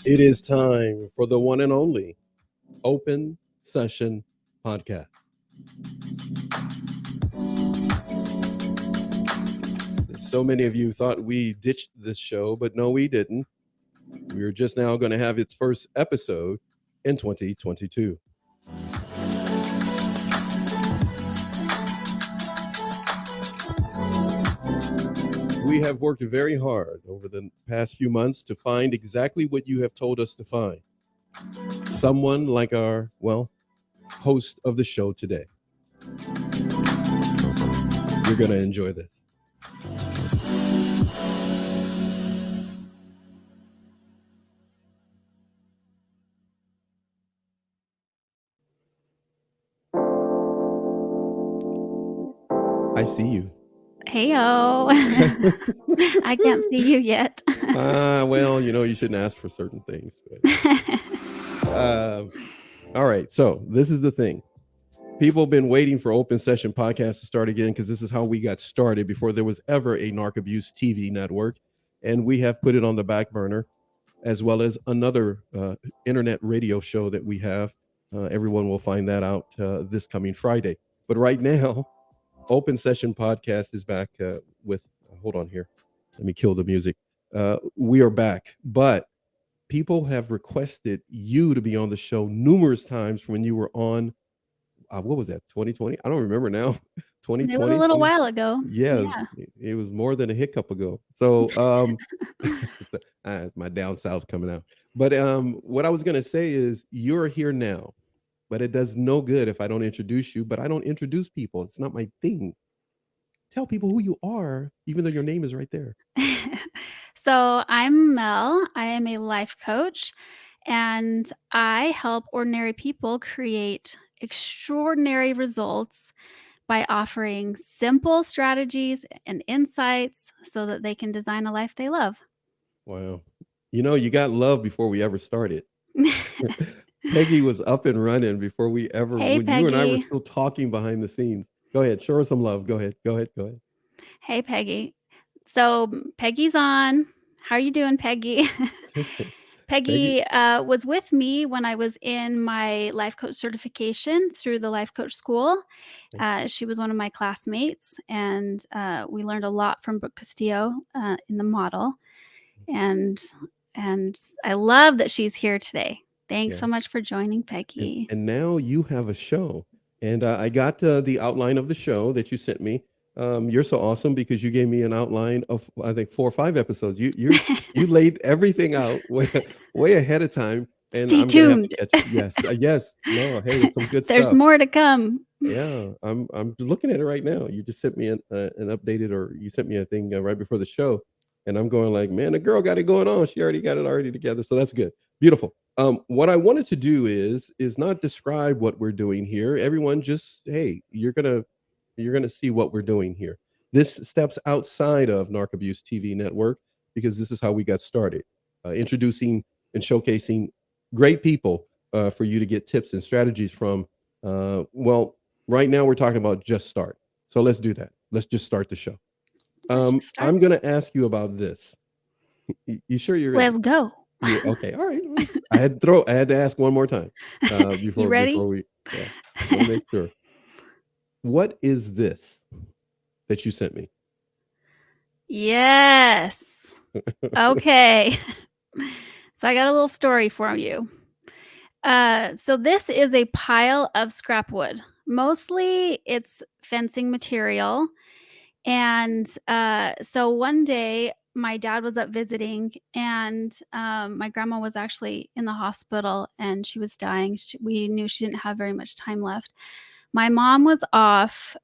It is time for the one and only Open Session Podcast. So many of you thought we ditched this show, but no, we didn't. We're just now going to have its first episode in 2022. We have worked very hard over the past few months to find exactly what you have told us to find. Someone like our, host of the show today. You're going to enjoy this. I see you. Heyo. I can't see you yet. Well, you shouldn't ask for certain things. But, all right. So this is the thing. People have been waiting for Open Session Podcast to start again because this is how we got started before there was ever a Narc Abuse TV network. And we have put it on the back burner, as well as another internet radio show that we have. Everyone will find that out this coming Friday. But right now, Open Session Podcast is back with, hold on here. Let me kill the music. We are back, but people have requested you to be on the show numerous times when you were on, what was that, 2020? I don't remember now. 2020? It was a little while ago. Yes, yeah. It was more than a hiccup ago. So my down south coming out. But what I was going to say is you're here now, but it does no good if I don't introduce you, but I don't introduce people. It's not my thing. Tell people who you are, even though your name is right there. So I'm Mel. I am a life coach, and I help ordinary people create extraordinary results by offering simple strategies and insights so that they can design a life they love. Wow. You got love before we ever started. Peggy was up and running before we ever, Hey, when you and I were Peggy. still talking behind the scenes. Go ahead, show her some love. Go ahead. Hey, Peggy. So Peggy's on. How are you doing, Peggy? Peggy was with me when I was in my life coach certification through the life coach school. She was one of my classmates, and we learned a lot from Brooke Castillo in the model. And I love that she's here today. Thanks so much for joining, Peggy. And now you have a show. And I got the outline of the show that you sent me. You're so awesome because you gave me an outline of, I think, 4 or 5 episodes. You laid everything out way ahead of time. And Stay I'm gonna have to tuned. catch. Yes. No, hey, it's some good There's stuff. more to come. Yeah, I'm looking at it right now. You just sent me an updated, or you sent me a thing right before the show, and I'm going like, man, the girl got it going on. She already got it already together, so that's good, beautiful. What I wanted to do is not describe what we're doing here. Everyone, just hey, you're gonna see what we're doing here. This steps outside of Narc Abuse TV network because this is how we got started, introducing and showcasing great people for you to get tips and strategies from. Right now we're talking about just start. So let's do that. Let's just start the show. I'm going to ask you about this. You sure you're ready? Let's go. Okay. All right. I had to ask one more time You ready? before we. Yeah. I want to make sure. What is this that you sent me? Yes. Okay. So I got a little story for you. So this is a pile of scrap wood. Mostly it's fencing material. And so one day my dad was up visiting, and my grandma was actually in the hospital and she was dying. We knew she didn't have very much time left. My mom was off,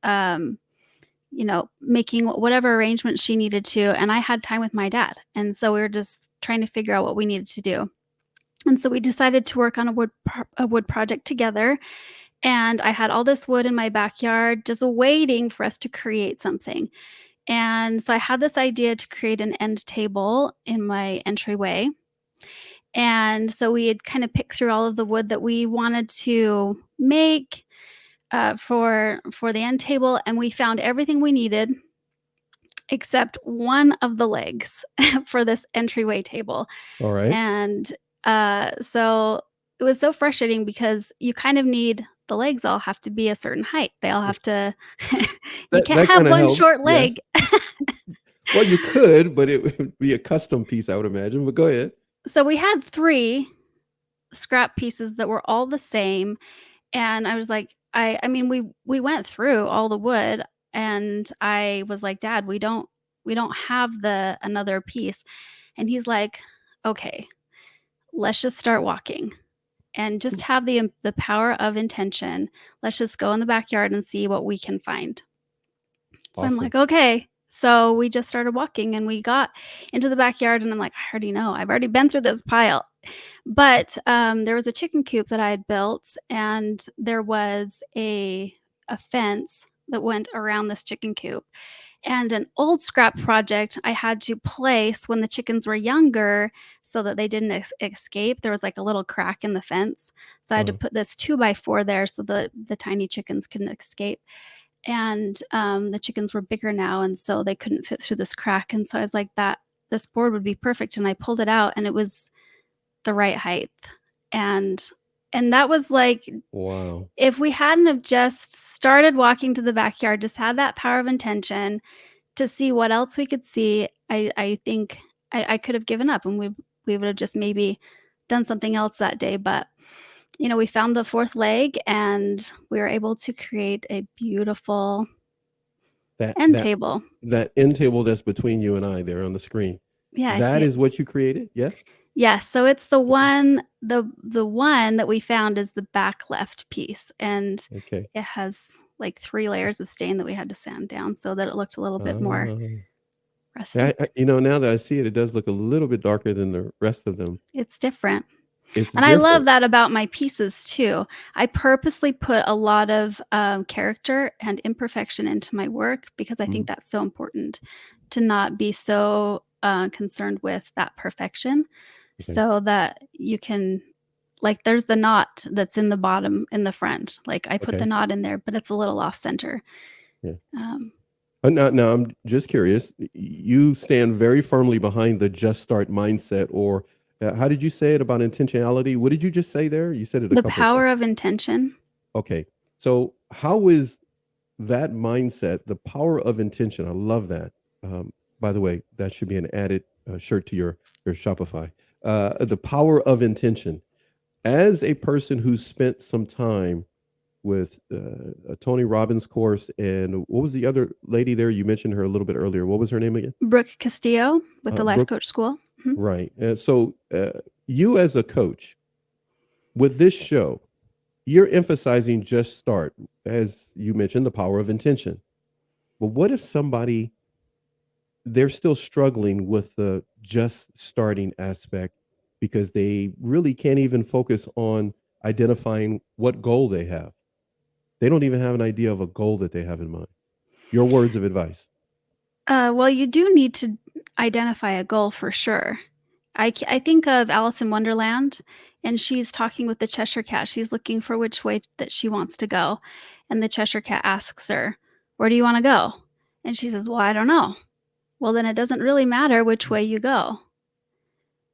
making whatever arrangements she needed to, and I had time with my dad. And so we were just trying to figure out what we needed to do. And so we decided to work on a wood project together. And I had all this wood in my backyard just waiting for us to create something. And so I had this idea to create an end table in my entryway. And so we had kind of picked through all of the wood that we wanted to make for the end table, and we found everything we needed except one of the legs for this entryway table. All right. And So it was so frustrating because you kind of need the legs all have to be a certain height. They all have to you That can't that have kinda one helps, short yes. leg. Well, you could, but it would be a custom piece, I would imagine, but go ahead. So we had 3 scrap pieces that were all the same, and I was like I mean, we went through all the wood, and I was like, "Dad, we don't have the another piece." And he's like, "Okay, let's just start walking and just have the power of intention. Let's just go in the backyard and see what we can find." So I'm Awesome. like, "Okay." So we just started walking and we got into the backyard and I'm like, "I already know. I've already been through this pile." But, there was a chicken coop that I had built, and there was a fence that went around this chicken coop, and an old scrap project I had to place when the chickens were younger so that they didn't escape. There was, like, a little crack in the fence, so I had to Uh-huh. put this 2 by 4 there so the tiny chickens couldn't escape, and, the chickens were bigger now, and so they couldn't fit through this crack, and so I was like, "That this board would be perfect," and I pulled it out, and it was the right height. And and that was like Wow. if we hadn't have just started walking to the backyard, just had that power of intention to see what else we could see, I think I could have given up and we would have just maybe done something else that day. But we found the 4th leg and we were able to create a beautiful That end that table. that end table that's between you and I there on the screen, Yeah, I see that it. is what you created? Yes? Yes, so it's the Okay. one the one that we found is the back left piece, and Okay. it has, like, 3 layers of stain that we had to sand down so that it looked a little bit more Ah. Yeah, rustic. now that I see it, it does look a little bit darker than the rest of them. It's different, It's and I love different. that about my pieces too. I purposely put a lot of, character and imperfection into my work because I Mhm. think that's so important to not be so, concerned with that perfection Okay. so that you can like, there's the knot that's in the bottom in the front, like, I put the Okay. knot in there, but it's a little off center. Yeah. Um, Now I'm just curious. You stand very firmly behind the just start mindset, or how did you say it about intentionality? What did you just say there? You said it a the couple of times. power of intention. Okay. So how is that mindset, the power of intention? I love that. By the way, that should be an added shirt to your Shopify. The power of intention. As a person who's spent some time with a Tony Robbins course, and what was the other lady there? You mentioned her a little bit earlier. What was her name again? Brooke Castillo with the Life Brooke. Coach School. Mhm. Right. So you as a coach with this show, you're emphasizing just start, as you mentioned, the power of intention. But what if somebody they're still struggling with the just starting aspect because they really can't even focus on identifying what goal they have. They don't even have an idea of a goal that they have in mind. Your words of advice. Well, you do need to identify a goal for sure. I think of Alice in Wonderland, and she's talking with the Cheshire Cat. She's looking for which way that she wants to go, and the Cheshire Cat asks her, "Where do you wanna go?" And she says, "Well, I don't know." Well, then it doesn't really matter which way you go.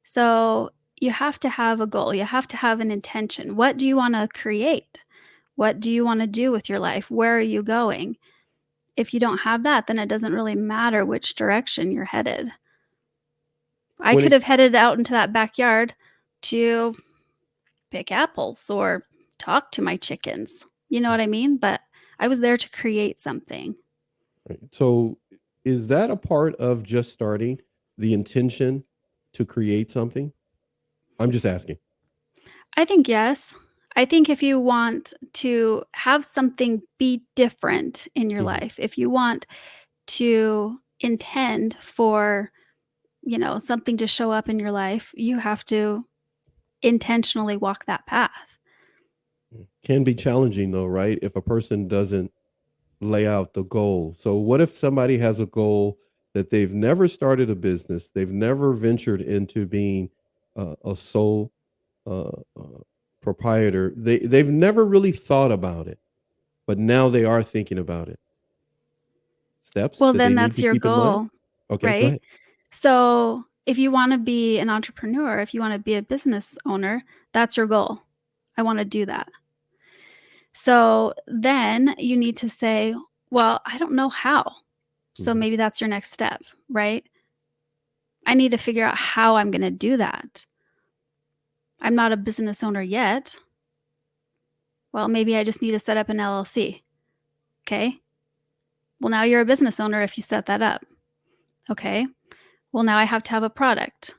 So you have to have a goal. You have to have an intention. What do you want to create? What do you want to do with your life? Where are you going? If you don't have that, then it doesn't really matter which direction you're headed. I When could it have headed out into that backyard to pick apples or talk to my chickens. You know what I mean? But I was there to create something. Right. So is that a part of just starting the intention to create something? I'm just asking. I think yes. I think if you want to have something be different in your Mhm. life, if you want to intend for, something to show up in your life, you have to intentionally walk that path. Can be challenging though, right? If a person doesn't lay out the goal. So what if somebody has a goal that they've never started a business, they've never ventured into being a sole proprietor, they've never really thought about it, but now they are thinking about it. Steps Well, that they then need that's to your keep in mind. goal, Okay, go right? ahead. So if you wanna be an entrepreneur, if you wanna be a business owner, that's your goal. I wanna do that. So then you need to say, "Well, I don't know how." So Mhm. maybe that's your next step, right? I need to figure out how I'm gonna do that. I'm not a business owner yet. Well, maybe I just need to set up an LLC. Okay. Well, now you're a business owner if you set that up. Okay. Well, now I have to have a product.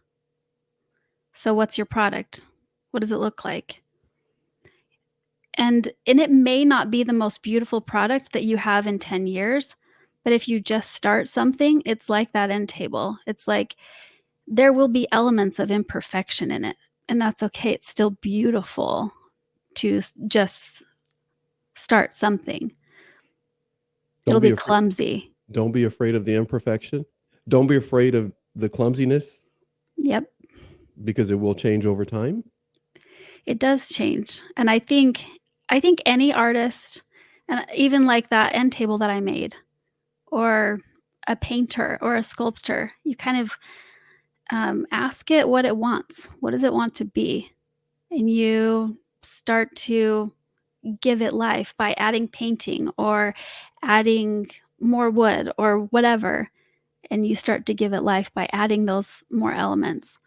So what's your product? What does it look like? And it may not be the most beautiful product that you have in 10 years, but if you just start something, it's like that end table. It's like there will be elements of imperfection in it, and that's okay. It's still beautiful to just start something. It'll Don't be be afraid. clumsy. Don't be afraid of the imperfection. Don't be afraid of the clumsiness Yep, because it will change over time. it does change. And I think any artist, and even like that end table that I made, or a painter or a sculptor, you kind of ask it what it wants. What does it want to be? And you start to give it life by adding painting or adding more wood or whatever. And you start to give it life by adding those more elements.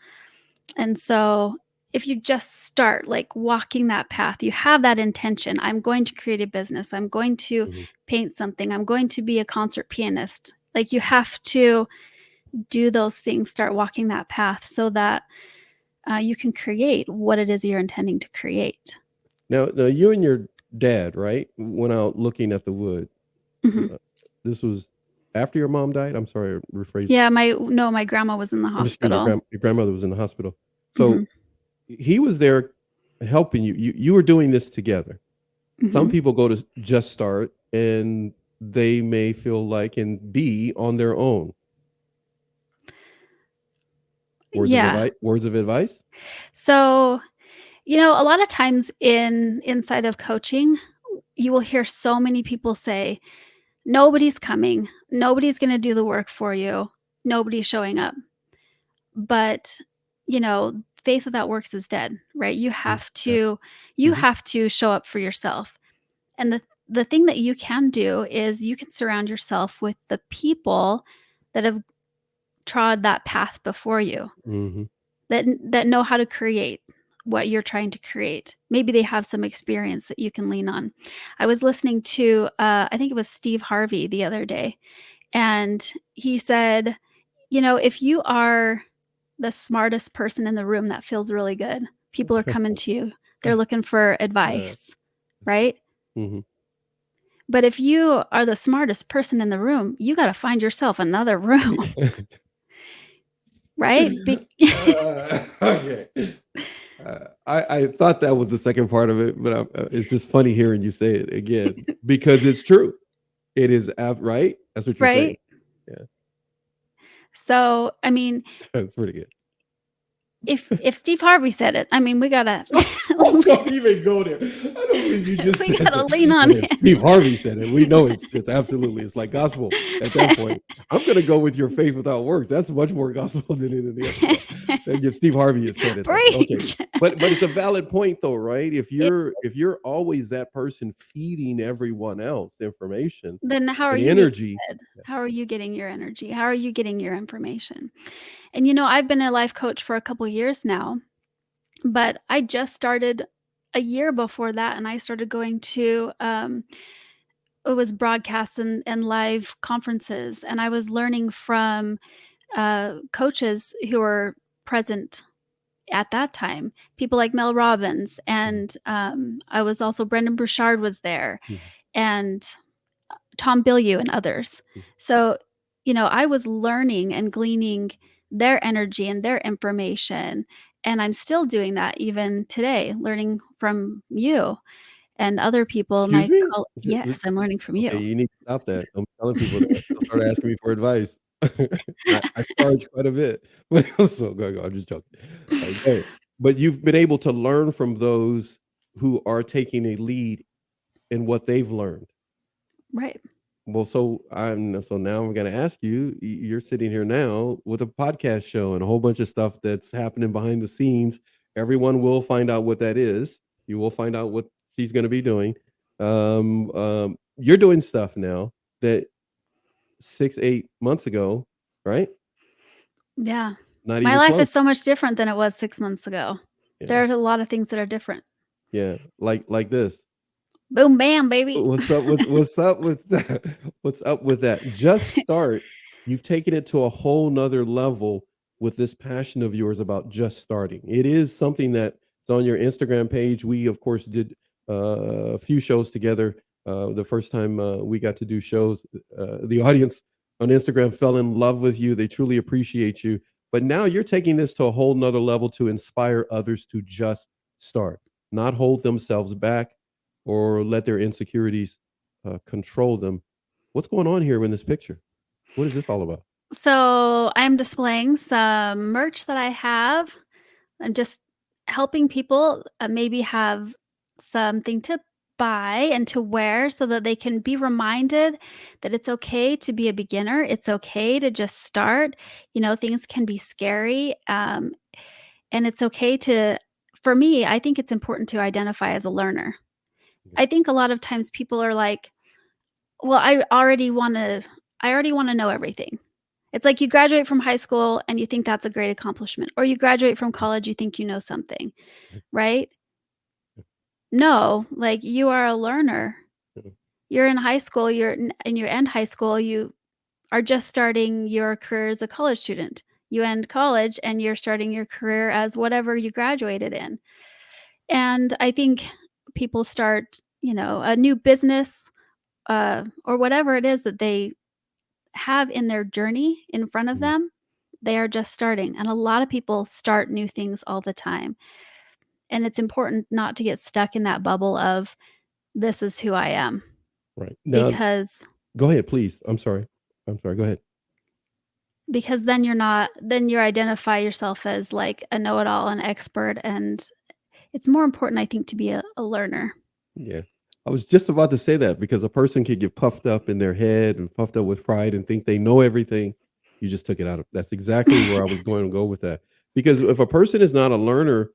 And so if you just start like walking that path, you have that intention. I'm going to create a business. I'm going to Mhm. paint something. I'm going to be a concert pianist. Like you have to do those things, start walking that path so that you can create what it is you're intending to create. Now, you and your dad, right, went out looking at the wood. Mhm. Uh, this was after your mom died. I'm sorry, rephrase. Yeah, my grandma was in the I'm just saying hospital. your grandmother was in the hospital. Mhm. So he was there helping you. You were doing this together. Some Mhm. people go to just start and they may feel like and be on their own. Yeah. Words of advice. So, a lot of times inside of coaching, you will hear so many people say, "Nobody's coming. Nobody's gonna do the work for you. Nobody's showing up." But, faith without works is dead, right? You Mm, have yes. to you Mhm. have to show up for yourself. And the thing that you can do is you can surround yourself with the people that have trod that path before you, Mhm. that know how to create what you're trying to create. Maybe they have some experience that you can lean on. I was listening to I think it was Steve Harvey the other day, and he said, if you are the smartest person in the room, that feels really good. People are coming to you. They're looking for Uh, advice, right? mhm. But if you are the smartest person in the room, you gotta find yourself another room, right? Okay. I thought that was the second part of it, but it's just funny hearing you say it again because it's true. It is right. That's what you're saying. Right? Yeah, So, I mean, that's pretty good. if Steve Harvey said it, I mean, we gotta Don't even go there. I don't believe you just we said gotta that. lean on Well, if him. Steve Harvey said it, we know it's absolutely it's like gospel at that point. I'm gonna go with your faith without works. That's much more gospel than any of the other stuff. And give Steve Harvey his credit there. Okay. Preach. But it's a valid point though, right? It If you're always that person feeding everyone else information Then how are and you getting energy. fed? How are you getting your energy? How are you getting your information? And, I've been a life coach for a couple years now, but I just started a year before that, and I started going to, it was broadcasts and live conferences, and I was learning from, coaches who were present at that time, people like Mel Robbins, Mhm, and, I was also Brendan Burchard was there, mhm, and Tom Bilyeu and others. mhm. So, I was learning and gleaning their energy and their information, and I'm still doing that even today, learning from you and other people. Excuse me? Yes, I'm learning from Okay, you. you need to stop that. I'm telling people that they'll start asking me for advice. I charge quite a bit, but so go. I'm just joking. Go ahead. But you've been able to learn from those who are taking a lead in what they've learned. Right. Well, so now I'm gonna ask you. You're sitting here now with a podcast show and a whole bunch of stuff that's happening behind the scenes. Everyone will find out what that is. You will find out what she's gonna be doing. You're doing stuff now that 6, 8 months ago, right? Yeah. Not My even life is close. so much different than it was 6 months ago. Yeah, There's a lot of things that are different. yeah. Like this. Boom, bam, baby. What's up with that? What's up with that? Just start. You've taken it to a whole nother level with this passion of yours about just starting. It is something that's on your Instagram page. We of course did a few shows together. The first time we got to do shows, the audience on Instagram fell in love with you. They truly appreciate you. But now you're taking this to a whole nother level to inspire others to just start, not hold themselves back or let their insecurities control them. What's going on here in this picture? What is this all about? So, I'm displaying some merch that I have. I'm just helping people, maybe have something to buy and to wear so that they can be reminded that it's okay to be a beginner. It's okay to just start. Things can be scary, and it's okay to for me, I think it's important to identify as a learner. I think a lot of times people are like, "Well, I already wanna know everything." It's like you graduate from high school and you think that's a great accomplishment, or you graduate from college, you think you know something, right? No, like, you are a learner. You're in high school, you end high school, you are just starting your career as a college student. You end college and you're starting your career as whatever you graduated in. And I think people start, a new business, or whatever it is that they have in their journey in front of Mhm. them, they are just starting. And a lot of people start new things all the time. And it's important not to get stuck in that bubble of this is who I am Right now, because go ahead, please. I'm sorry. I'm sorry. Go ahead. then you identify yourself as like a know-it-all, an expert, and it's more important, I think, to be a learner. Yeah. I was just about to say that because a person could get puffed up in their head and puffed up with pride and think they know everything. You just took it out of that's exactly where I was going to go with that. Because if a person is not a learner,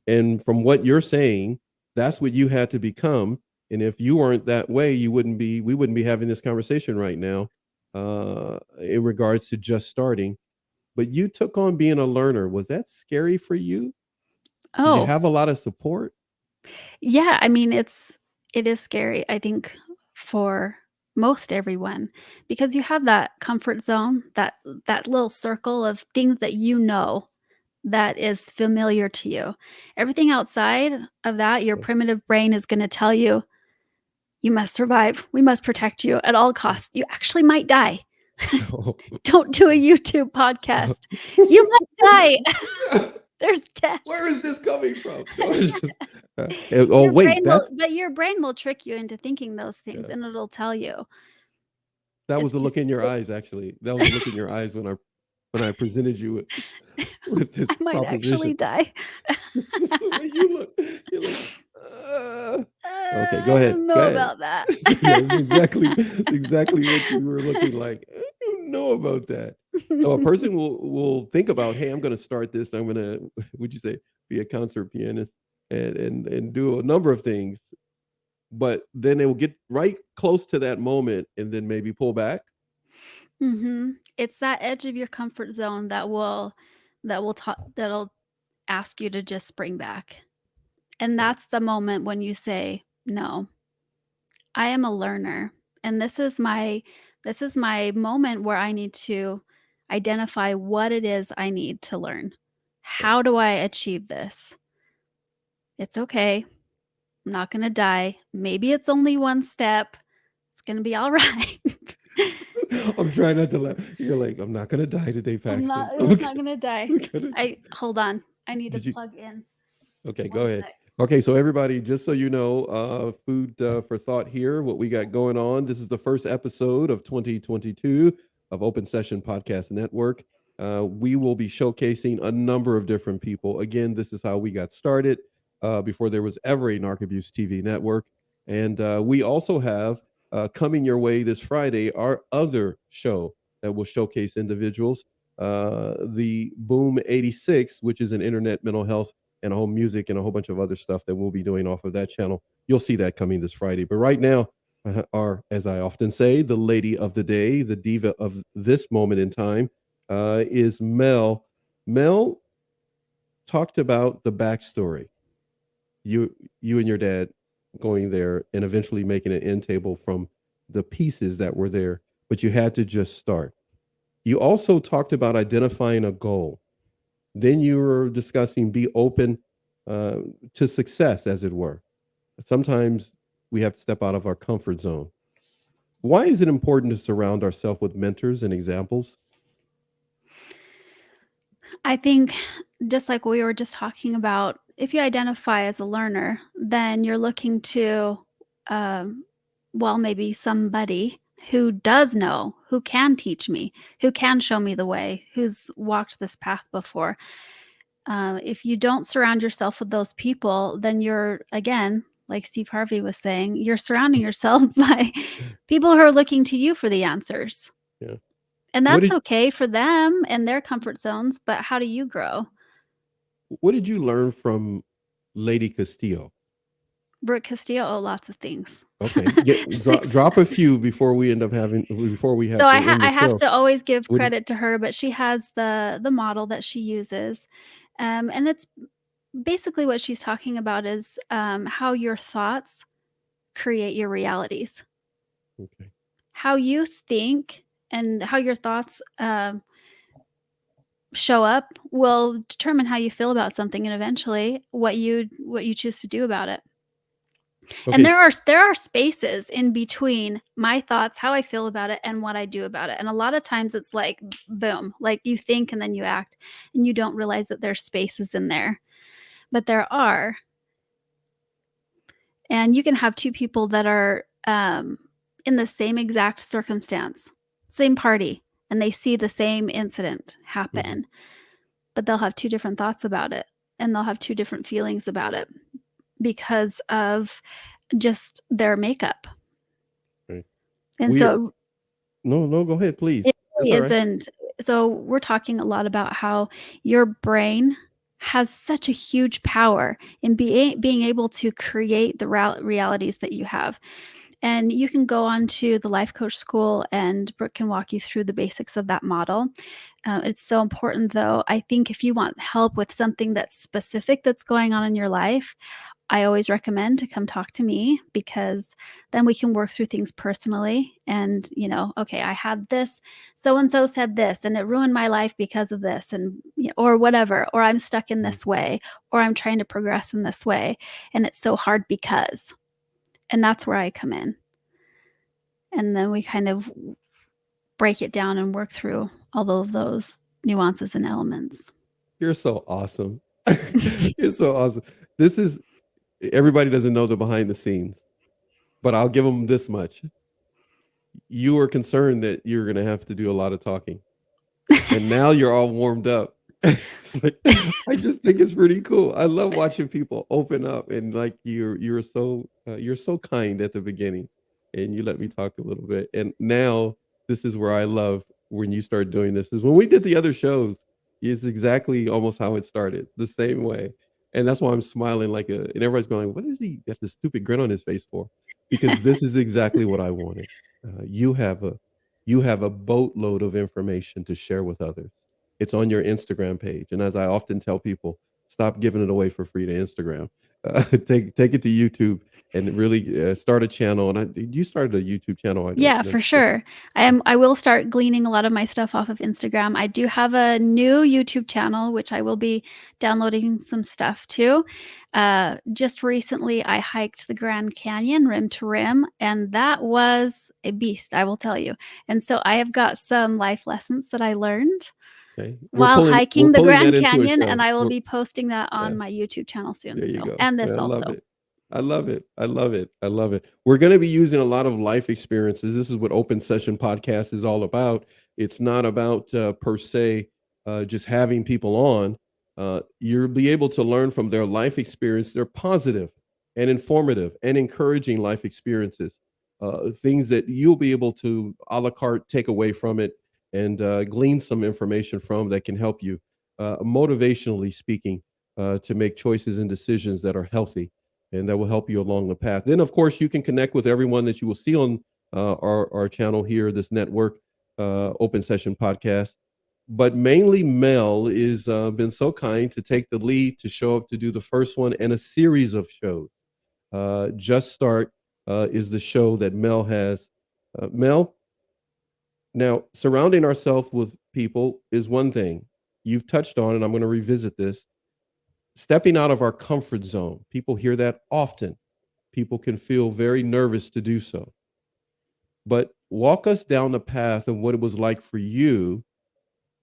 and from what you're saying, that's what you had to become. And if you weren't that way, we wouldn't be having this conversation right now, in regards to just starting. But you took on being a learner. Was that scary for you? Did you Oh, have a lot of support? yeah, I mean, it is scary, I think, for most everyone, because you have that comfort zone, that little circle of things that that is familiar to you. Everything outside of that, your primitive brain is gonna tell you, "You must survive. We must protect you at all costs. You actually might die. Don't do a YouTube podcast. You might die. There's Where deaths." is this coming from? No, it's just, oh wait, Your brain will trick you into thinking those things, yeah, and it'll tell you. that was It's the look just in your it eyes. Actually, that was the look in your eyes when I presented you with this I might actually proposition. die. Just the way you look, you're like, uh, okay, go I ahead, don't go know ahead. about that. Yeah, it's exactly what you were looking like. I don't know about that. So a person will think about, hey, I'm going to start this. I'm going to, would you say, be a concert pianist and do a number of things, but then they will get right close to that moment and then maybe pull back. Mhm. It's that edge of your comfort zone that'll ask you to just spring back. And Right, that's the moment when you say, "No, I am a learner, and this is my moment where I need to identify what it is I need to learn. right. How do I achieve this? It's okay. I'm not gonna die. Maybe it's only one step. It's gonna be all right." I'm trying not to laugh. You're like, I'm not gonna die today, Paxton. I'm Okay. not gonna die. I'm gonna, I hold on. I need to did you plug in. Okay, go One ahead. sec. Okay, so everybody, just so you know, food for thought here, what we got going on. This is the first episode of 2022 of Open Session Podcast Network. We will be showcasing a number of different people. Again, this is how we got started before there was ever a Narc Abuse TV network. And we also have coming your way this Friday, our other show that will showcase individuals, the Boom 86, which is an internet mental health and a whole music and a whole bunch of other stuff that we'll be doing off of that channel. You'll see that coming this Friday. But right now, our, as I often say, the lady of the day, the diva of this moment in time, is Mel. Mel talked about the backstory. You and your dad going there and eventually making an end table from the pieces that were there, but you had to just start. You also talked about identifying a goal. Then you were discussing be open uh, to success, as it were. Sometimes we have to step out of our comfort zone. Why is it important to surround ourselves with mentors and examples? I think just like we were just talking about, if you identify as a learner, then you're looking to, um, well, maybe somebody who does know, who can teach me, who can show me the way, who's walked this path before. If you don't surround yourself with those people, then you're, again, like Steve Harvey was saying, you're surrounding yourself by people who are looking to you for the answers. Yeah. And What that's did okay for them and their comfort zones, but how do you grow? what did you learn from Lady Castillo? Brooke Castillo, oh, lots of things. Okay, drop 6 drop a few before we end up having before we So have to end the I have show. to always give What did credit to her, but she has the model that she uses, and it's basically what she's talking about is, how your thoughts create your realities. okay. How you think and how your thoughts, show up will determine how you feel about something and eventually what you choose to do about it. And Okay, there are spaces in between my thoughts, how I feel about it, and what I do about it. And a lot of times it's like boom, like you think and then you act, and you don't realize that there's spaces in there. But there are. And you can have two people that are in the same exact circumstance, same party, and they see the same incident mhm, happen, but they'll have two different thoughts about it and they'll have two different feelings about it because of just their makeup. right. And We are so no, go ahead, it please. That's really all right. isn't. So we're talking a lot about how your brain has such a huge power in being able to create the realities that you have. And you can go on to the life coach school, and Brooke can walk you through the basics of that model. It's so important, though. I think if you want help with something that's specific that's going on in your life, I always recommend to come talk to me because then we can work through things personally. And, okay, I had this, so and so said this, and it ruined my life because of this, and, or whatever, or I'm stuck in Mm, this way, or I'm trying to progress in this way. And it's so hard because, and that's where I come in. And then we kind of break it down and work through all of those nuances and elements. you're so awesome. You're so awesome. This is everybody doesn't know the behind the scenes, but I'll give them this much. You were concerned that you're gonna have to do a lot of talking. And now you're all warmed up. It's like, I just think it's pretty cool. I love watching people open up and like you're so kind at the beginning, and you let me talk a little bit. And now this is where I love when you start doing this. Is when we did the other shows. It's exactly almost how it started, the same way. And that's why I'm smiling like a. And everybody's going, "What is he got this stupid grin on his face for?" Because this is exactly what I wanted. You have a boatload of information to share with others. It's on your Instagram page, and as I often tell people, stop giving it away for free to Instagram. Take it to YouTube and really start a channel. And you started a YouTube channel. I don't Yeah, know. for sure. I will start gleaning a lot of my stuff off of Instagram. I do have a new YouTube channel, which I will be downloading some stuff to. Just recently, I hiked the Grand Canyon rim to rim, and that was a beast, I will tell you. And so I have got some life lessons that I learned Okay, while we're hiking the pulling that Grand into a Canyon, and show. I will be posting that Yeah. on my YouTube channel soon. There you So, go. and I this love also. it. I love it. I love it. I love it. We're going to be using a lot of life experiences. This is what Open Session Podcast is all about. It's not about per se just having people on. You'll be able to learn from their life experience. They're positive and informative and encouraging life experiences. things that you'll be able to a la carte take away from it and glean some information from that can help you, motivationally speaking, to make choices and decisions that are healthy and that will help you along the path. Then, of course, you can connect with everyone that you will see on our channel here, this network, Open Session Podcast. But mainly, Mel is been so kind to take the lead to show up to do the first one in a series of shows. Just Start is the show that Mel has. Mel, now surrounding ourselves with people is one thing. You've touched on, and I'm going to revisit this, stepping out of our comfort zone. People hear that often. People can feel very nervous to do so. But walk us down the path of what it was like for you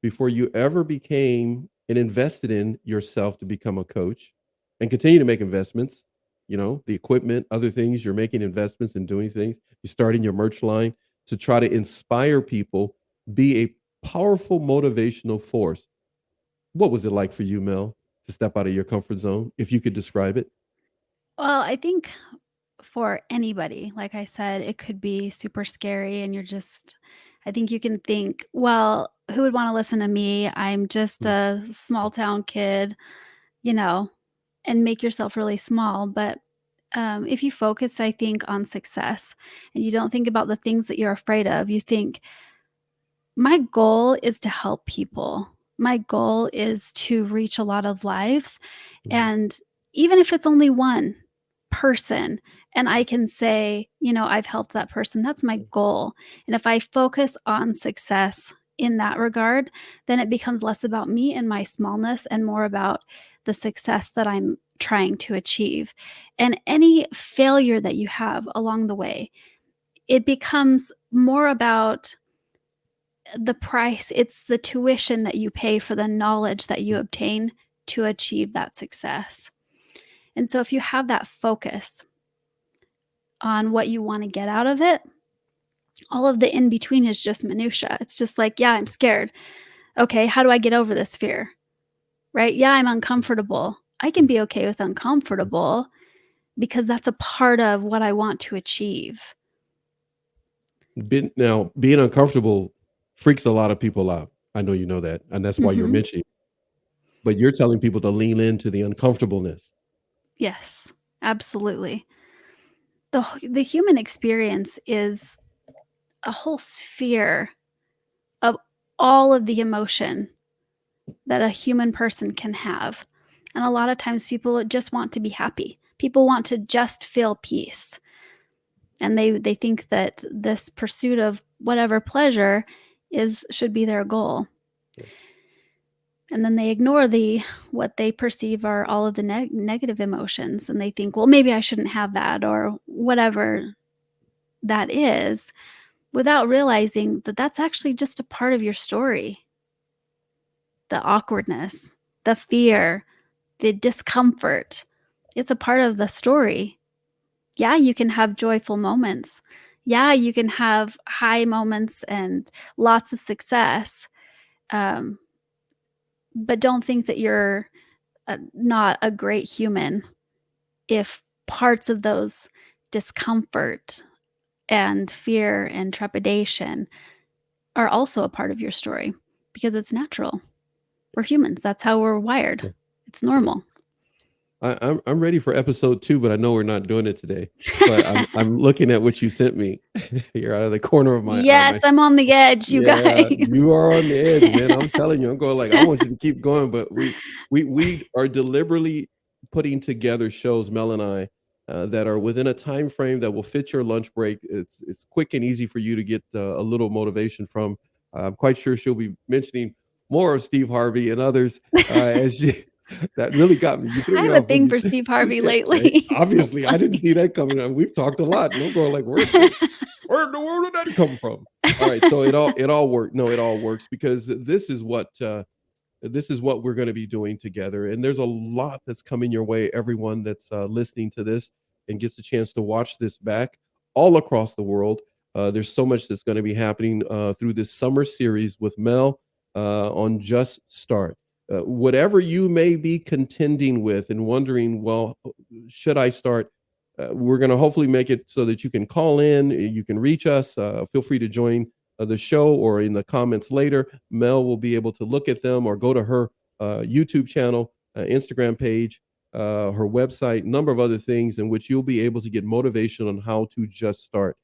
before you ever became and invested in yourself to become a coach and continue to make investments, the equipment, other things, you're making investments and doing things. You're starting your merch line to try to inspire people, be a powerful motivational force. What was it like for you, Mel, to step out of your comfort zone, if you could describe it? Well, I think for anybody, like I said, it could be super scary and I think you can think, well, who would want to listen to me? I'm just Mm, a small town kid, you know, and make yourself really small. But if you focus, I think, on success and you don't think about the things that you're afraid of, you think, my goal is to help people. My goal is to reach a lot of lives. mm, And even if it's only one person, and I can say, I've helped that person, that's my mm, goal. And if I focus on success in that regard, then it becomes less about me and my smallness and more about the success that I'm trying to achieve. And any failure that you have along the way, it becomes more about the price, it's the tuition that you pay for the knowledge that you mm. obtain to achieve that success. And so if you have that focus on what you want to get out of it, all of the in between is just minutia. It's just like, yeah, I'm scared. Okay, how do I get over this fear? Right? Yeah, I'm uncomfortable. I can be okay with uncomfortable because that's a part of what I want to achieve. Now, being uncomfortable freaks a lot of people out. I know you know that, and that's why you're Mhm. mentioning. But you're telling people to lean into the uncomfortableness. Yes, absolutely. The human experience is a whole sphere of all of the emotion that a human person can have. And a lot of times people just want to be happy. People want to just feel peace. And they think that this pursuit of whatever pleasure is should be their goal. Yeah. And then they ignore the what they perceive are all of the negative emotions and they think, well, maybe I shouldn't have that or whatever that is, without realizing that that's actually just a part of your story. The awkwardness, the fear, the discomfort. It's a part of the story. Yeah, you can have joyful moments. Yeah, you can have high moments and lots of success. Um, but don't think that you're not a great human if parts of those discomfort and fear and trepidation are also a part of your story because it's natural. We're humans. That's how we're wired. Yeah. It's Yeah. normal. I'm ready for episode 2, but I know we're not doing it today. But I'm looking at what you sent me. You're out of the corner of my eye. Yes, I'm on the edge, you Yeah, guys. you are on the edge, man. I'm telling you, I'm going like I want you to keep going, but we are deliberately putting together shows, Mel and I, that are within a time frame that will fit your lunch break. It's quick and easy for you to get a little motivation from. I'm quite sure she'll be mentioning more of Steve Harvey and others as she. That really got me. You threw I me have a off when thing you for said, Steve Harvey yeah, right. lately. So Obviously, I didn't funny. see that coming. And we've talked a lot, and I'm going like, where in the world did that come from? All right, so it all worked. No, it all works because this is what we're going to be doing together. And there's a lot that's coming your way. Everyone that's listening to this and gets a chance to watch this back all across the world. There's so much that's going to be happening through this summer series with Mel on Just Start. Whatever you may be contending with and wondering, well, should I start? we're going to hopefully make it so that you can call in, you can reach us. Feel free to join the show or in the comments later. Mel will be able to look at them or go to her YouTube channel, Instagram page, her website, number of other things in which you'll be able to get motivation on how to just start.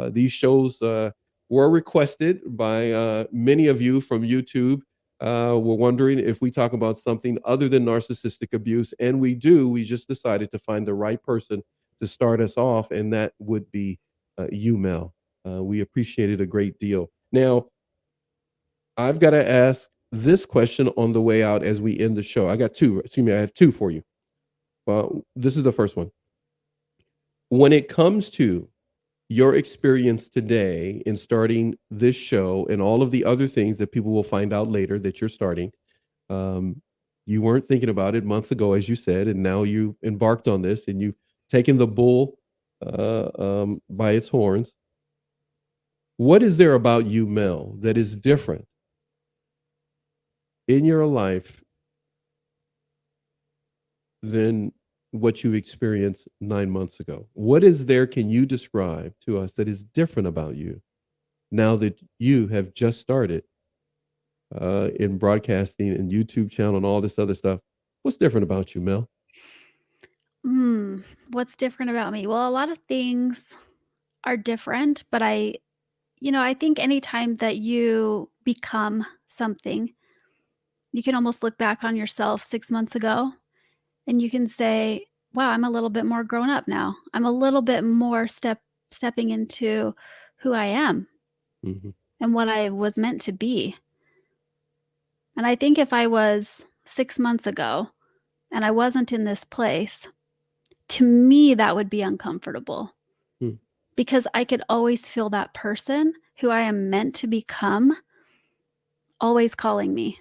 These shows were requested by many of you from YouTube. We're wondering if we talk about something other than narcissistic abuse, and we do. We just decided to find the right person to start us off, and that would be you, Mel. We appreciate it a great deal. Now, I've got to ask this question on the way out as we end the show. I got two. Excuse me, I have two for you. This is the first one. When it comes to your experience today in starting this show and all of the other things that people will find out later that you're starting, um, you weren't thinking about it months ago, as you said, and now you've embarked on this and you've taken the bull by its horns. What is there about you, Mel, that is different in your life than what you experienced 9 months ago? What is there, can you describe to us, that is different about you now that you have just started in broadcasting and YouTube channel and all this other stuff? What's different about you, Mel? Mm, what's different about me? Well, a lot of things are different, but I think anytime that you become something, you can almost look back on yourself 6 months ago and you can say, "Wow, I'm a little bit more grown up now. I'm a little bit more stepping into who I am Hmm. and what I was meant to be." And I think if I was 6 months ago and I wasn't in this place, to me that would be uncomfortable Hmm. because I could always feel that person who I am meant to become always calling me.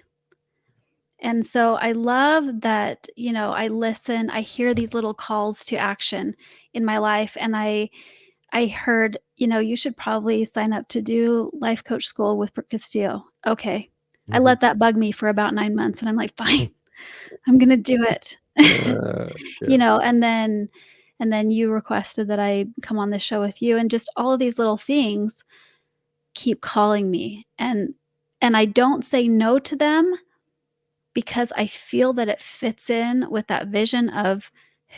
And so I love that, I listen, I hear these little calls to action in my life. And I heard, you should probably sign up to do life coach school with Brooke Castillo. Okay. I Hmm. let that bug me for about 9 months and I'm like, fine, I'm gonna do it. Yeah. And then you requested that I come on the show with you, and just all of these little things keep calling me. And I don't say no to them because I feel that it fits in with that vision of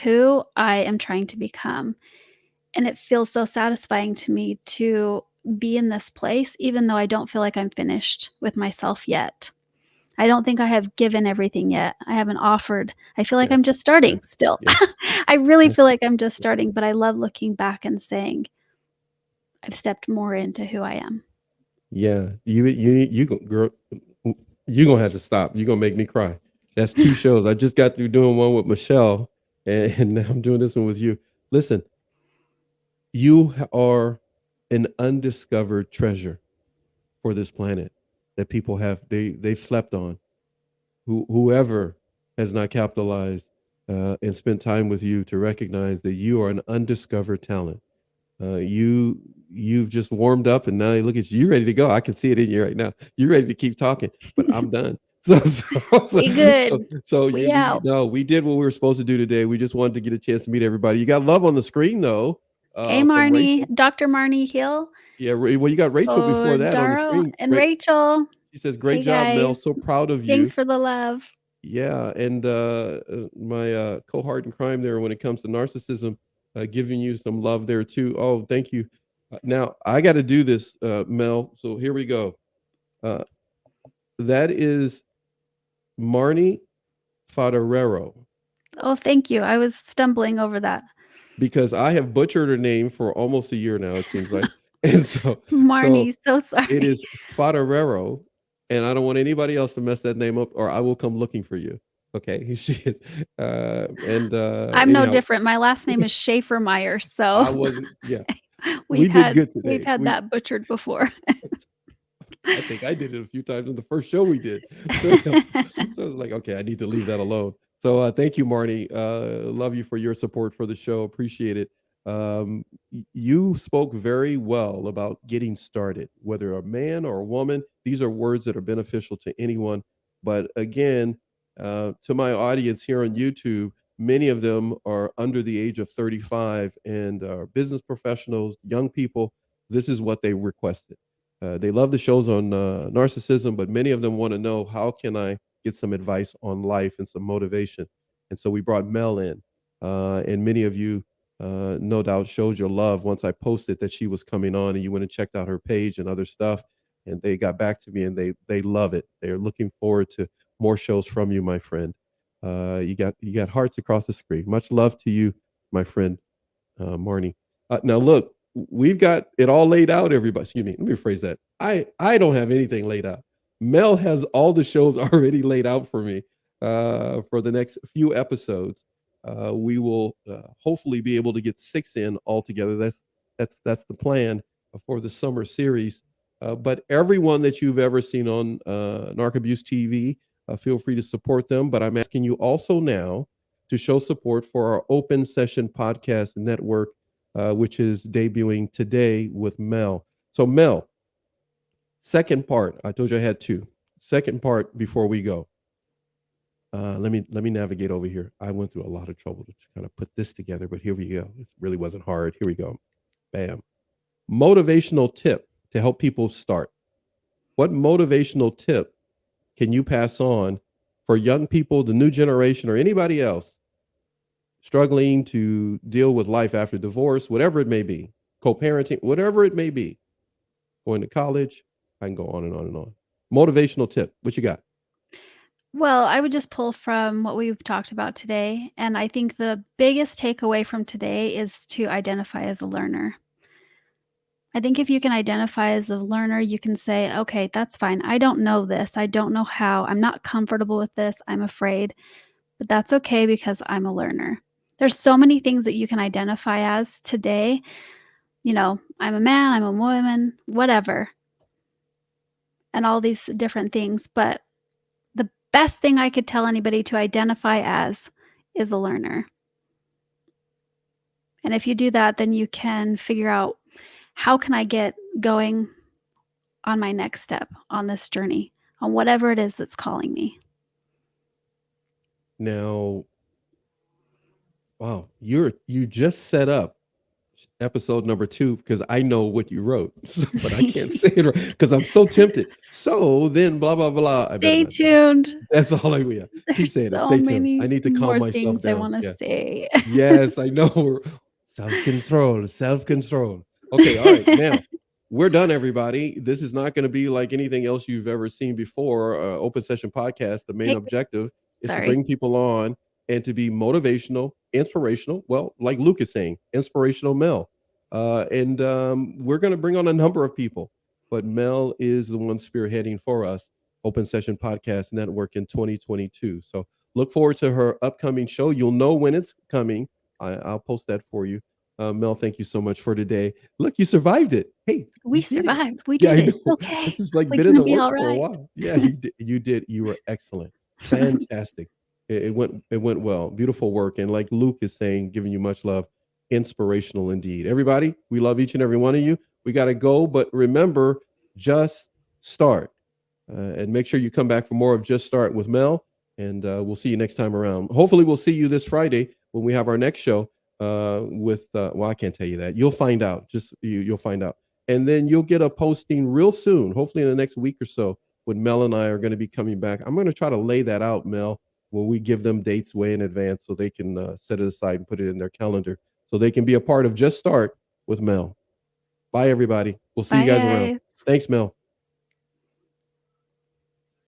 who I am trying to become. And it feels so satisfying to me to be in this place, even though I don't feel like I'm finished with myself yet. I don't think I have given everything yet. I haven't offered. I feel like Yeah. I'm just Yeah. starting still. Yeah. I really Yeah. feel like I'm just starting, but I love looking back and saying, I've stepped more into who I am. Yeah, girl, you gonna have to stop. You gonna make me cry. That's two shows. I just got through doing one with Michelle, and now I'm doing this one with you. Listen, are an undiscovered treasure for this planet that people they've slept on. Whoever has not capitalized and spent time with you to recognize that you are an undiscovered talent. You've just warmed up, and now you look at you. You ready to go. I can see it in you right now. You're ready to keep talking, but I'm done. Be good. We out. No, we did what we were supposed to do today. We just wanted to get a chance to meet everybody. You got love on the screen though, Hey, from Marnie, Rachel. Dr. Marnie Hill. Yeah, well, you got Rachel Oh, before that on the Daro screen. and Rachel. She says, "Great Hey, job, Mel. guys. So proud of Thanks you." for the love. Yeah, and my cohort in crime there when it comes to narcissism, giving you some love there too. Oh, thank you. Now I got to do this, Mel. So here we go. Uh, that is Marnie Fodorero, Oh, thank you. I was stumbling over that. because I have butchered her name for almost a year now. It seems like, and so Marnie, so it sorry. is Fodorero, and I don't want anybody else to mess that name up, or I will come looking for you. Okay, she is, and I'm no anyhow, different. My last name is Schaefer Myers, so I wasn't. Yeah, we've we did had good we've today. had We that butchered before. I think I did it a few times in the first show we did. So, anyhow, so I was like, okay, I need to leave that alone. So thank you, Marnie. Love you for your support for the show. Appreciate it. You spoke very well about getting started, whether a man or a woman. These are words that are beneficial to anyone. But again, to my audience here on YouTube, Many of them are under the age of 35 and are business professionals, young people. This is what they requested. They love the shows on narcissism, but many of them want to know, how can I get some advice on life and some motivation? And so we brought Mel in, and many of you, no doubt, showed your love once I posted that she was coming on, and you went and checked out her page and other stuff. And they got back to me, and they love it. They're looking forward to more shows from you, my friend. You got hearts across the screen. Much love to you, my friend, Marnie. Now look, we've got it all laid out. Everybody, excuse me. Let me rephrase that. I don't have anything laid out. Mel has all the shows already laid out for me for the next few episodes. We will hopefully be able to get 6 in altogether. That's the plan for the summer series. But everyone that you've ever seen on Narc Abuse TV, feel free to support them. But I'm asking you also now to show support for our Open Session Podcast Network, which is debuting today with Mel. So, Mel, second part. I told you I had two. Second part before we go. Let me navigate over here. I went through a lot of trouble to kind of put this together, but here we go. It really wasn't hard. Here we go. Bam. Motivational tip to help people start. What motivational tip can you pass on for young people, the new generation, or anybody else struggling to deal with life after divorce, whatever it may be, co-parenting, whatever it may be, going to college? I can go on and on and on. Motivational tip. What you got? Well, I would just pull from what we've talked about today, and I think the biggest takeaway from today is to identify as a learner. I think if you can identify as a learner, you can say, "Okay, that's fine. I don't know this. I don't know how. I'm not comfortable with this. I'm afraid." But that's okay because I'm a learner. There's so many things that you can identify as today. I'm a man, I'm a woman, whatever, and all these different things. But the best thing I could tell anybody to identify as is a learner. And if you do that, then you can figure out, how can I get going on my next step on this journey, on whatever it is that's calling me. Now, wow, you just set up episode number 2 because I know what you wrote, but I can't say it because I'm so tempted. So then, blah blah blah. I better Stay not say it. tuned. That's all I. Yeah, keep There's saying it. so Stay tuned. many I need to calm more myself things I down. want to Yeah. say. Yes, I know. Self control. Self control. Okay. All right. Now we're done, everybody. This is not going to be like anything else you've ever seen before. Open Session Podcast. The main Hey, objective is to sorry. bring people on and to be motivational, inspirational. Well, like Luke is saying, inspirational Mel. And we're going to bring on a number of people, but Mel is the one spearheading for us, Open Session Podcast Network in 2022. So look forward to her upcoming show. You'll know when it's coming. I'll post that for you. Mel, thank you so much for today. Look, you survived it. Hey, We you did it. survived. We Yeah, did I it. It's know. okay. This is like We're been in gonna the be works all for a right. while. Yeah, you did. You did. You were excellent. Fantastic. It went well. Beautiful work. And like Luke is saying, giving you much love, inspirational indeed. Everybody, we love each and every one of you. We got to go, but remember, just start. And make sure you come back for more of Just Start with Mel. And we'll see you next time around. Hopefully, we'll see you this Friday when we have our next show with, well, I can't tell you that. You'll find out. Just you'll find out. And then you'll get a posting real soon, hopefully in the next week or so, when Mel and I are going to be coming back. I'm going to try to lay that out, Mel, when we give them dates way in advance so they can set it aside and put it in their calendar so they can be a part of Just Start with Mel. Bye, everybody. We'll see you Bye, guys around. guys. Thanks, Mel.